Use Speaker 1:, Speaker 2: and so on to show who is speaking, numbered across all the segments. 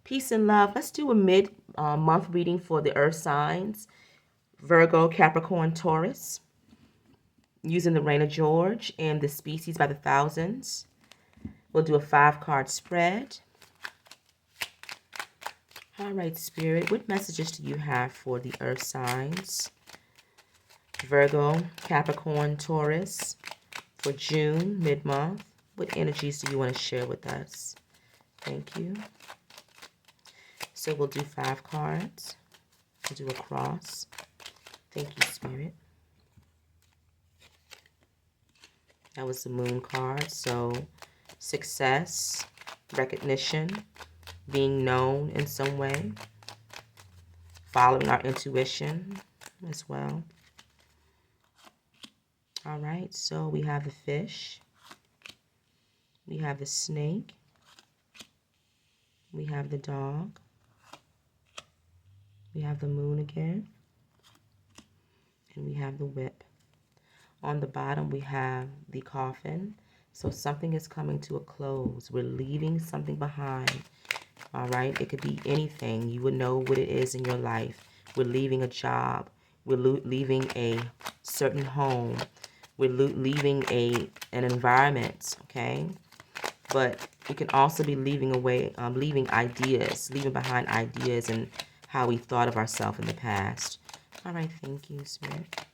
Speaker 1: Peace and love. Let's do a mid-month reading for the earth signs. Virgo, Capricorn, Taurus. Using the Reign of George and the Species by the Thousands. We'll do a 5-card spread. All right, Spirit, what messages do you have for the earth signs? Virgo, Capricorn, Taurus for June, mid-month. What energies do you want to share with us? Thank you. So we'll do 5 cards. We'll do a cross. Thank you, Spirit. That was the Moon card. So success, recognition, being known in some way, following our intuition as well. All right, so we have the fish, we have the snake, we have the dog, we have the moon again, and we have the whip. On the bottom, we have the coffin. So something is coming to a close. We're leaving something behind. All right, it could be anything. You would know what it is in your life. We're leaving a job. We're leaving a certain home. We're leaving an environment, okay? But it can also be leaving away, leaving ideas, leaving behind ideas and how we thought of ourselves in the past. All right, thank you, Spirit.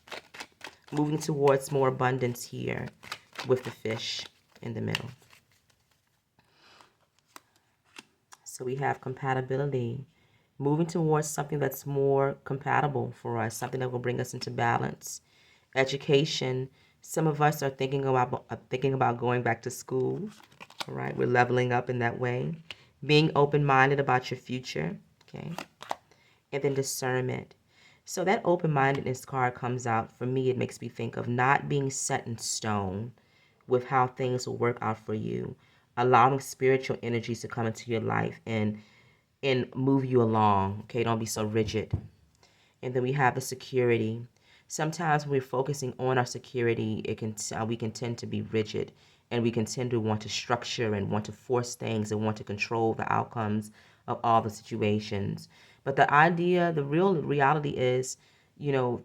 Speaker 1: Moving towards more abundance here with the fish in the middle. So we have compatibility. Moving towards something that's more compatible for us, something that will bring us into balance. Education. Some of us are thinking about going back to school. All right, we're leveling up in that way. Being open-minded about your future. Okay. And then discernment. So that open-mindedness card comes out. For me, it makes me think of not being set in stone with how things will work out for you. Allowing spiritual energies to come into your life and move you along. Okay, don't be so rigid. And then we have the security. Sometimes when we're focusing on our security, we can tend to be rigid, and we can tend to want to structure and want to force things and want to control the outcomes of all the situations. But the real reality is,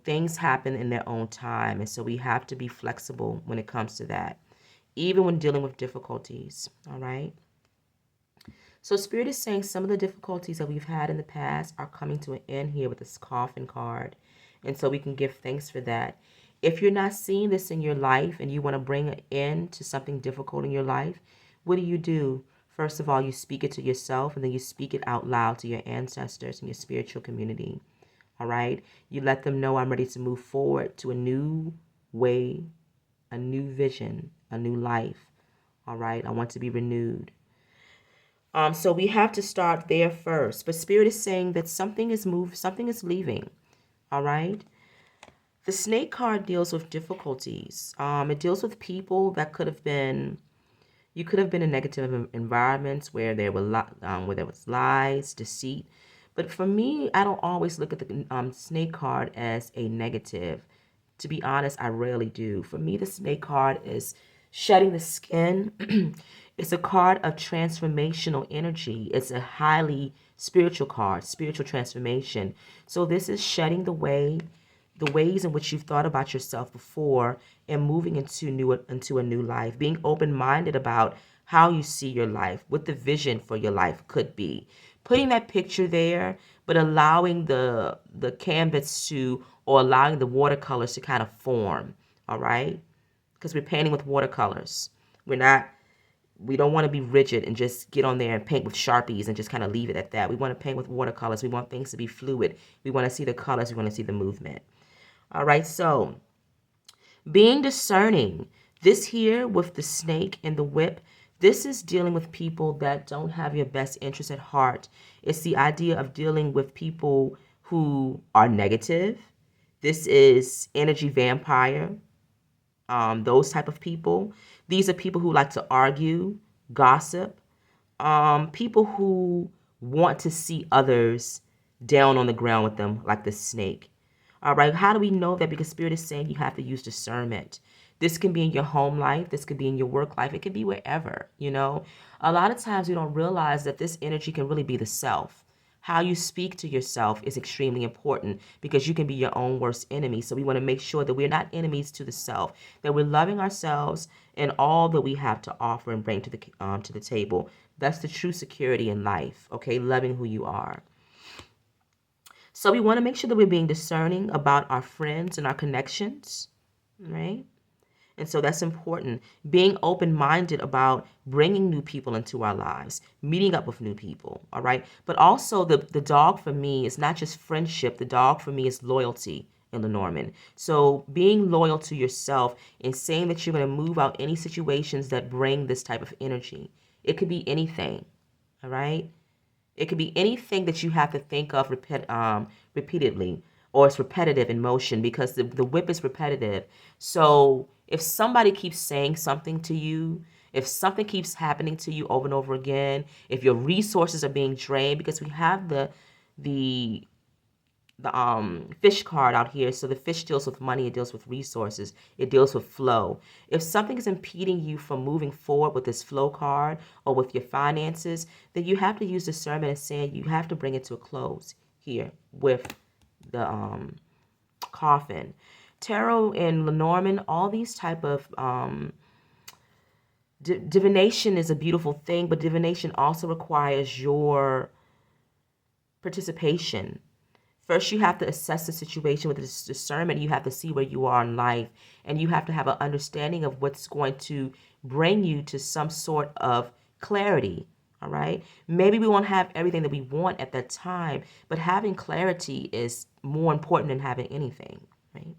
Speaker 1: things happen in their own time. And so we have to be flexible when it comes to that, even when dealing with difficulties. All right. So Spirit is saying some of the difficulties that we've had in the past are coming to an end here with this coffin card. And so we can give thanks for that. If you're not seeing this in your life and you want to bring an end to something difficult in your life, what do? First of all, you speak it to yourself, and then you speak it out loud to your ancestors and your spiritual community. All right? You let them know, I'm ready to move forward to a new way, a new vision, a new life. All right? I want to be renewed. So we have to start there first. But Spirit is saying that something is leaving. All right? The snake card deals with difficulties. It deals with people that you could have been in negative environments where there was lies, deceit. But for me, I don't always look at the snake card as a negative. To be honest, I rarely do. For me, the snake card is shedding the skin. It's a card of transformational energy. It's a highly spiritual card, spiritual transformation. So this is shedding the ways in which you've thought about yourself before and moving into a new life, being open-minded about how you see your life, what the vision for your life could be. Putting that picture there, but allowing the canvas or allowing the watercolors to kind of form, all right? Because we're painting with watercolors. We don't want to be rigid and just get on there and paint with Sharpies and just kind of leave it at that. We want to paint with watercolors. We want things to be fluid. We want to see the colors. We want to see the movement. All right, so being discerning. This here with the snake and the whip, this is dealing with people that don't have your best interest at heart. It's the idea of dealing with people who are negative. This is energy vampire. Those type of people. These are people who like to argue, gossip, people who want to see others down on the ground with them, like the snake. All right, how do we know that? Because Spirit is saying you have to use discernment. This can be in your home life. This could be in your work life. It could be wherever, you know. A lot of times we don't realize that this energy can really be the self. How you speak to yourself is extremely important because you can be your own worst enemy. So we want to make sure that we're not enemies to the self, that we're loving ourselves and all that we have to offer and bring to the table. That's the true security in life, okay? Loving who you are. So we want to make sure that we're being discerning about our friends and our connections, right? And so that's important. Being open-minded about bringing new people into our lives, meeting up with new people, all right? But also the dog for me is not just friendship. The dog for me is loyalty in Lenormand. So being loyal to yourself and saying that you're going to move out any situations that bring this type of energy. It could be anything, all right? It could be anything that you have to think of repeatedly, or it's repetitive in motion because the whip is repetitive. So if somebody keeps saying something to you, if something keeps happening to you over and over again, if your resources are being drained, because we have the fish card out here. So the fish deals with money, it deals with resources, it deals with flow. If something is impeding you from moving forward with this flow card or with your finances, then you have to use discernment and saying you have to bring it to a close here with the coffin. Tarot and Lenormand, all these type of divination is a beautiful thing, but divination also requires your participation. First, you have to assess the situation with this discernment. You have to see where you are in life, and you have to have an understanding of what's going to bring you to some sort of clarity. All right. Maybe we won't have everything that we want at that time, but having clarity is more important than having anything, right?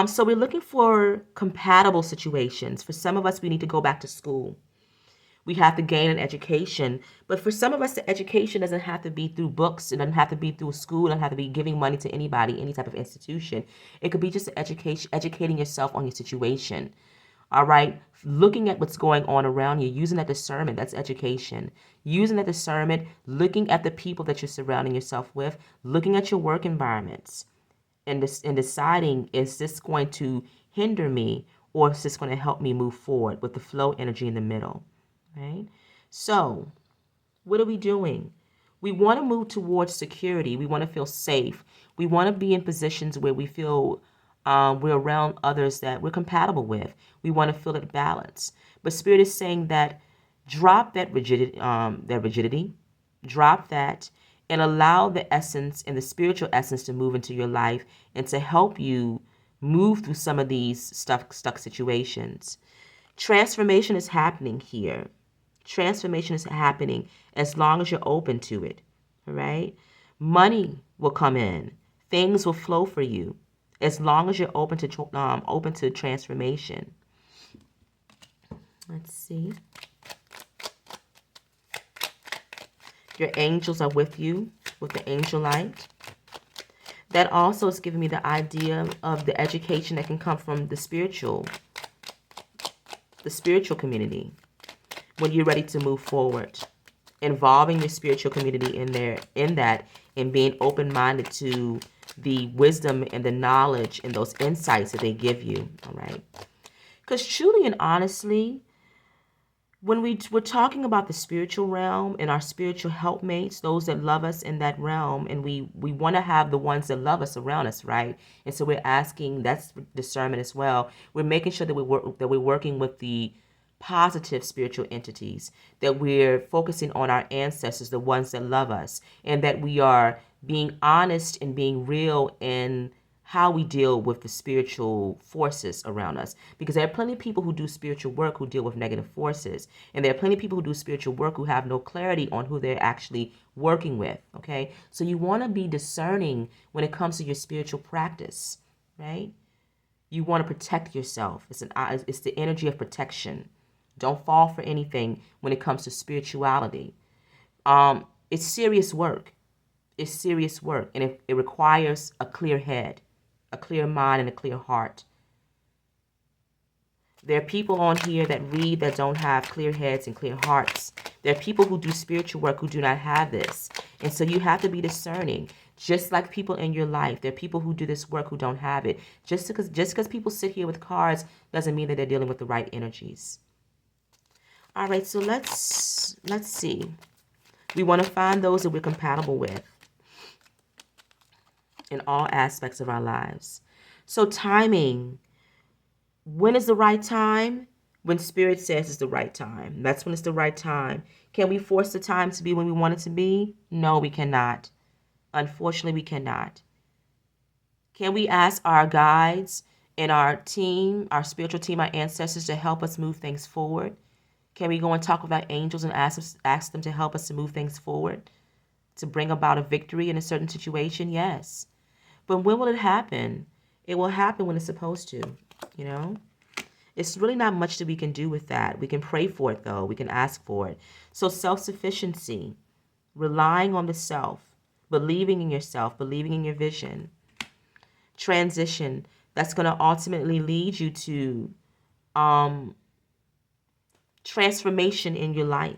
Speaker 1: So we're looking for compatible situations. For some of us, we need to go back to school. We have to gain an education. But for some of us, the education doesn't have to be through books. It doesn't have to be through school. It doesn't have to be giving money to anybody, any type of institution. It could be just education, educating yourself on your situation. All right. Looking at what's going on around you, using that discernment, that's education. Using that discernment, looking at the people that you're surrounding yourself with, looking at your work environments, and deciding, is this going to hinder me or is this going to help me move forward with the flow energy in the middle, right? So what are we doing? We want to move towards security. We want to feel safe. We want to be in positions where we feel we're around others that we're compatible with. We want to feel at balance. But Spirit is saying that drop that rigidity, drop that, and allow the essence and the spiritual essence to move into your life and to help you move through some of these stuck situations. Transformation is happening here. Transformation is happening as long as you're open to it. All right? Money will come in. Things will flow for you as long as you're open to transformation. Let's see. Your angels are with you with the angel light. That also is giving me the idea of the education that can come from the spiritual community when you're ready to move forward. Involving your spiritual community in that, and being open-minded to the wisdom and the knowledge and those insights that they give you, all right? Because truly and honestly, when we're talking about the spiritual realm and our spiritual helpmates, those that love us in that realm, and we want to have the ones that love us around us, right? And so we're asking, that's discernment as well. We're making sure that we're working with the positive spiritual entities, that we're focusing on our ancestors, the ones that love us, and that we are being honest and being real in how we deal with the spiritual forces around us. Because there are plenty of people who do spiritual work who deal with negative forces. And there are plenty of people who do spiritual work who have no clarity on who they're actually working with, okay? So you want to be discerning when it comes to your spiritual practice, right? You want to protect yourself. It's the energy of protection. Don't fall for anything when it comes to spirituality. It's serious work. It's serious work, and it requires a clear head, a clear mind, and a clear heart. There are people on here that read that don't have clear heads and clear hearts. There are people who do spiritual work who do not have this. And so you have to be discerning. Just like people in your life, there are people who do this work who don't have it. Just because people sit here with cards doesn't mean that they're dealing with the right energies. All right, so let's see. We want to find those that we're compatible with in all aspects of our lives. So timing. When is the right time? When Spirit says it's the right time. That's when it's the right time. Can we force the time to be when we want it to be? No, we cannot. Unfortunately, we cannot. Can we ask our guides and our team, our spiritual team, our ancestors to help us move things forward? Can we go and talk with our angels and ask them to help us to move things forward, to bring about a victory in a certain situation? Yes. But when will it happen? It will happen when it's supposed to, you know? It's really not much that we can do with that. We can pray for it, though. We can ask for it. So self-sufficiency, relying on the self, believing in yourself, believing in your vision. Transition, that's going to ultimately lead you to transformation in your life.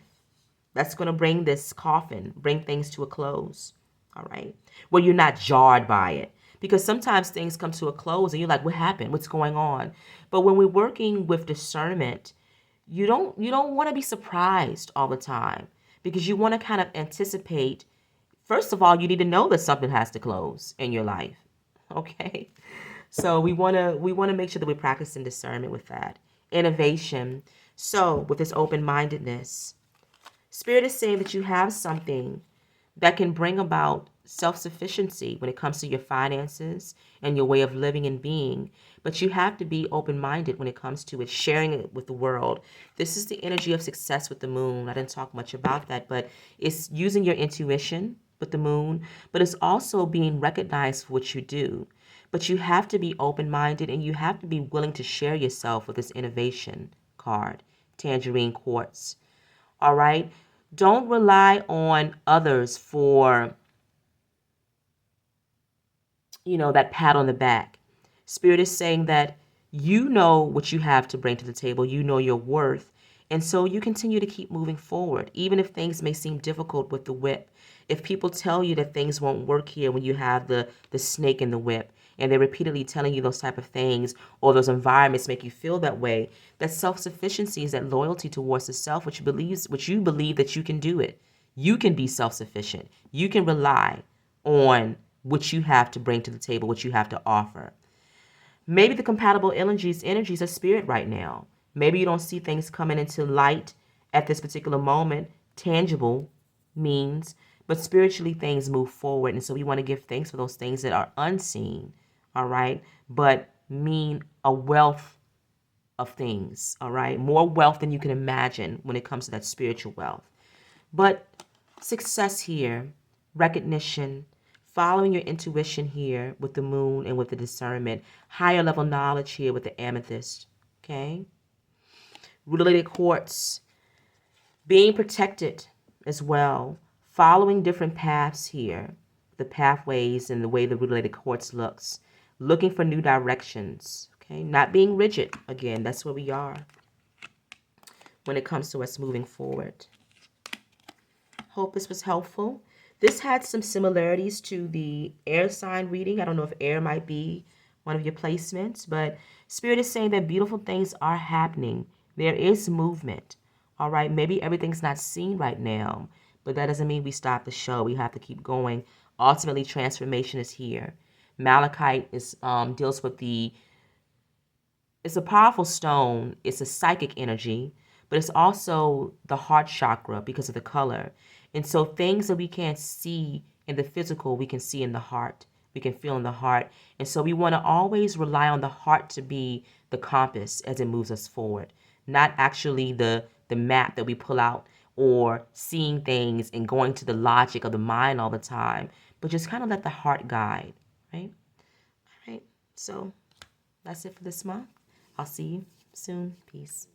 Speaker 1: That's going to bring this coffin, bring things to a close. All right. Where you're not jarred by it. Because sometimes things come to a close and you're like, what happened? What's going on? But when we're working with discernment, you don't want to be surprised all the time, because you want to kind of anticipate. First of all, you need to know that something has to close in your life. Okay? So we want to make sure that we're practicing discernment with that. Innovation. So with this open-mindedness, Spirit is saying that you have something that can bring about self-sufficiency when it comes to your finances and your way of living and being. But you have to be open-minded when it comes to it, sharing it with the world. This is the energy of success with the moon. I didn't talk much about that, but it's using your intuition with the moon, but it's also being recognized for what you do. But you have to be open-minded, and you have to be willing to share yourself with this innovation card, tangerine quartz. All right? Don't rely on others for, that pat on the back. Spirit is saying that you know what you have to bring to the table. You know your worth. And so you continue to keep moving forward, even if things may seem difficult with the whip. If people tell you that things won't work here when you have the snake in the whip, and they're repeatedly telling you those type of things, or those environments make you feel that way, that self-sufficiency is that loyalty towards the self, which you believe that you can do it. You can be self-sufficient. You can rely on what you have to bring to the table, what you have to offer. Maybe the compatible energies are spirit right now. Maybe you don't see things coming into light at this particular moment, tangible means, but spiritually things move forward. And so we want to give thanks for those things that are unseen, all right, but mean a wealth of things, all right, more wealth than you can imagine when it comes to that spiritual wealth. But success here, recognition, following your intuition here with the moon and with the discernment, higher level knowledge here with the amethyst, okay? Related quartz, being protected as well, following different paths here, the pathways and the way the related quartz looks, looking for new directions, okay? Not being rigid, again, that's where we are when it comes to us moving forward. Hope this was helpful. This had some similarities to the air sign reading. I don't know if air might be one of your placements, but Spirit is saying that beautiful things are happening. There is movement. All right, maybe everything's not seen right now, but that doesn't mean we stop the show. We have to keep going. Ultimately, transformation is here. Malachite deals with it's a powerful stone. It's a psychic energy, but it's also the heart chakra because of the color. And so things that we can't see in the physical, we can see in the heart. We can feel in the heart. And so we want to always rely on the heart to be the compass as it moves us forward, not actually the map that we pull out or seeing things and going to the logic of the mind all the time, but just kind of let the heart guide, right? All right. So that's it for this month. I'll see you soon. Peace.